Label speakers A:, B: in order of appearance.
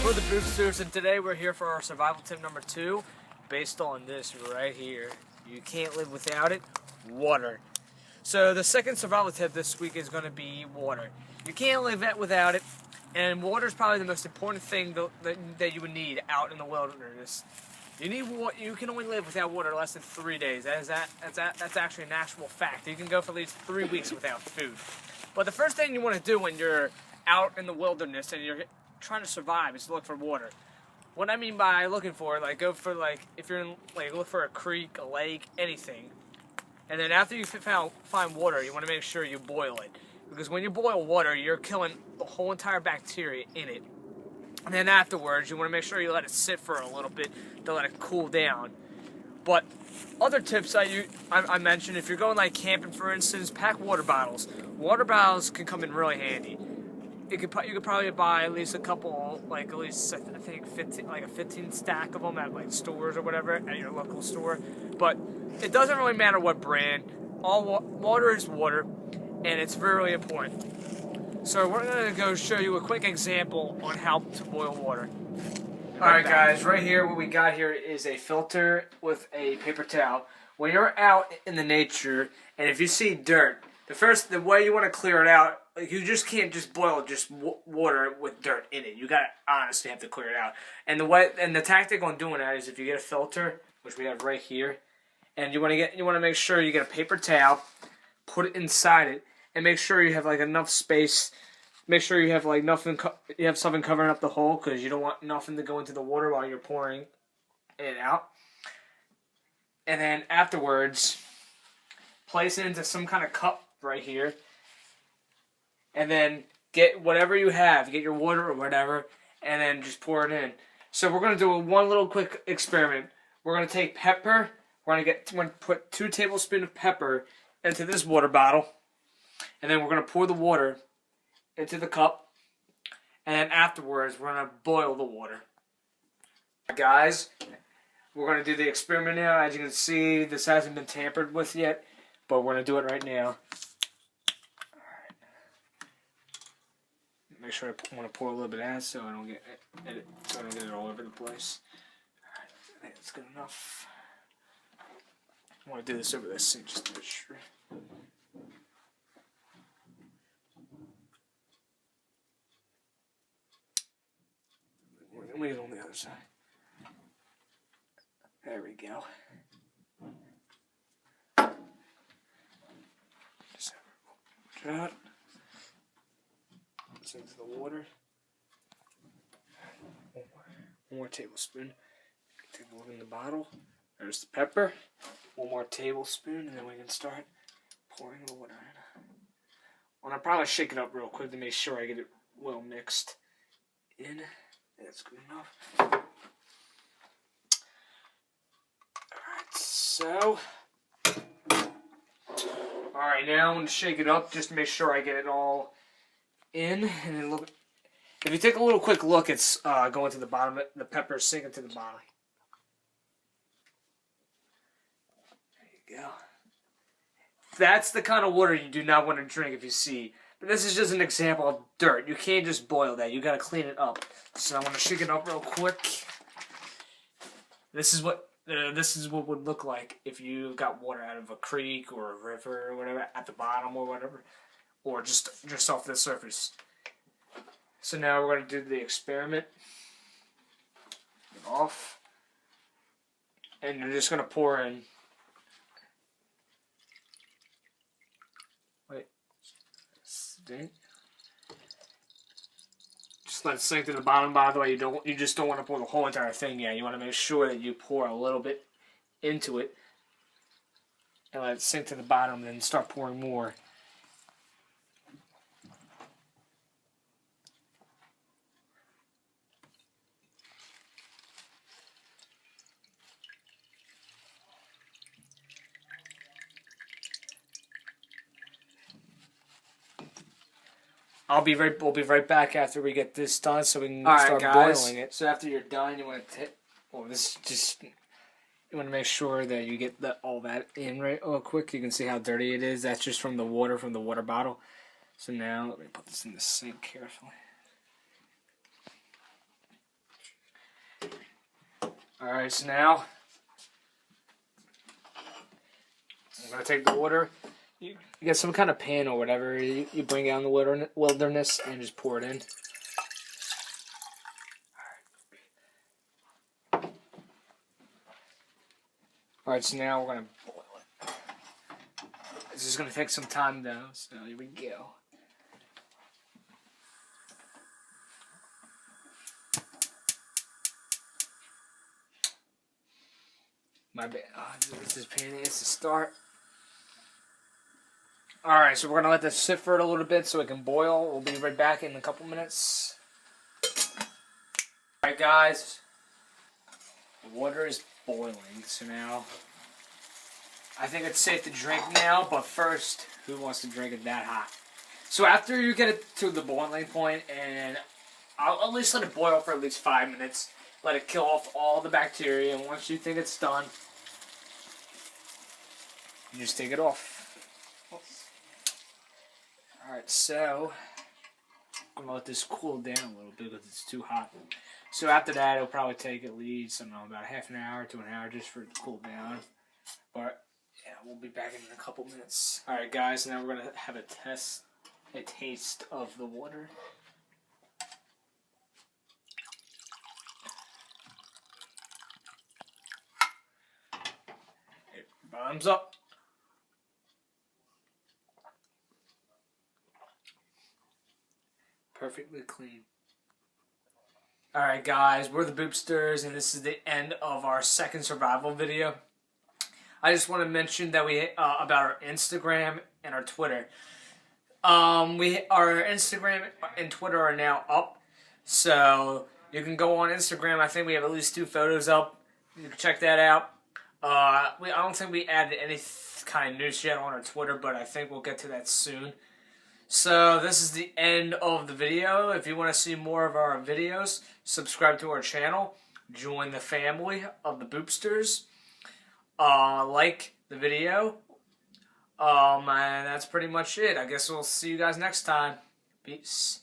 A: We're the Boobsters, and today we're here for our survival tip number 2, based on this right here. You can't live without it, water. So the second survival tip this week is going to be water. You can't live without it, and water is probably the most important thing that you would need out in the wilderness. You can only live without water less than 3 days. That's actually an actual fact. You can go for at least 3 weeks without food. But the first thing you want to do when you're out in the wilderness and you're trying to survive is to look for water. What I mean by looking for, if you're in, look for a creek, a lake, anything. And then after you find water, you want to make sure you boil it. Because when you boil water, you're killing the whole entire bacteria in it. And then afterwards, you want to make sure you let it sit for a little bit to let it cool down. But other tips I mentioned, if you're going camping, for instance, pack water bottles. Water bottles can come in really handy. You could probably buy at least a couple, I think 15 stack of them at stores or whatever, at your local store. But it doesn't really matter what brand. All water is water, and it's really important. So we're gonna go show you a quick example on how to boil water. Alright guys, right here what we got here is a filter with a paper towel. When you're out in the nature, and if you see dirt, the way you want to clear it out, you just can't just boil just water with dirt in it. You gotta honestly have to clear it out. And the tactic on doing that is if you get a filter, which we have right here, and you want to make sure you get a paper towel, put it inside it, and make sure you have enough space. Make sure you have you have something covering up the hole, because you don't want nothing to go into the water while you're pouring it out. And then afterwards, place it into some kind of cup right here. And then get whatever you have, get your water or whatever, and then just pour it in. So we're going to do one little quick experiment. We're going to take pepper. We're going to put 2 tablespoons of pepper into this water bottle. And then we're going to pour the water into the cup. And then afterwards, we're going to boil the water. Guys, we're going to do the experiment now. As you can see, this hasn't been tampered with yet, but we're going to do it right now. Make sure I want to pour a little bit out so I don't get it all over the place. Alright, I think that's good enough. I want to do this over this sink just to be sure. Let me get it on the other side. There we go. Just watch out. Into the water. One more tablespoon. Take a look in the bottle. There's the pepper. One more tablespoon, and then we can start pouring the water in. Well, I'll probably shake it up real quick to make sure I get it well mixed in. That's good enough. Alright, so. Alright, now I'm going to shake it up just to make sure I get it all in, and then look. If you take a little quick look, it's going to the bottom. The pepper is sinking to the bottom. There you go. That's the kind of water you do not want to drink if you see. But this is just an example of dirt. You can't just boil that. You got to clean it up. So I want to shake it up real quick. This is what would look like if you got water out of a creek or a river or whatever at the bottom or whatever. Or just off the surface. So now we're going to do the experiment. Off. And you're just going to pour in. Wait. Stink. Just let it sink to the bottom. By the way, you just don't want to pour the whole entire thing yet. You want to make sure that you pour a little bit into it. And let it sink to the bottom, then start pouring more. We'll be right back after we get this done, so we can start boiling it. So after you're done, you want to you want to make sure that you get all that in right quick. You can see how dirty it is. That's just from the water bottle. So now let me put this in the sink carefully. Alright, so now I'm going to take the water. You get some kind of pan or whatever. You bring out in the wilderness and just pour it in. Alright, so now we're going to boil it. This is going to take some time though, so here we go. My bad. Oh, this is pain in the ass to start. Alright, so we're going to let this sit for a little bit so it can boil. We'll be right back in a couple minutes. Alright guys, the water is boiling, so now I think it's safe to drink now, but first, who wants to drink it that hot? So after you get it to the boiling point, and I'll at least let it boil for at least 5 minutes, let it kill off all the bacteria, and once you think it's done, you just take it off. Alright, so I'm going to let this cool down a little bit because it's too hot. So after that, it'll probably take at least, I don't know, about half an hour to an hour just for it to cool down. But yeah, we'll be back in a couple minutes. Alright guys, now we're going to have a taste of the water. Bottoms up. Perfectly clean. Alright guys, we're the Boobsters, and this is the end of our second survival video. I just want to mention that we about our Instagram and our Twitter. Our Instagram and Twitter are now up, so you can go on Instagram. I think we have at least 2 photos up. You can check that out. I don't think we added any kind of news yet on our Twitter, but I think we'll get to that soon. So this is the end of the video. If you want to see more of our videos, subscribe to our channel. Join the family of the Boobsters. Like the video. And that's pretty much it. I guess we'll see you guys next time. Peace.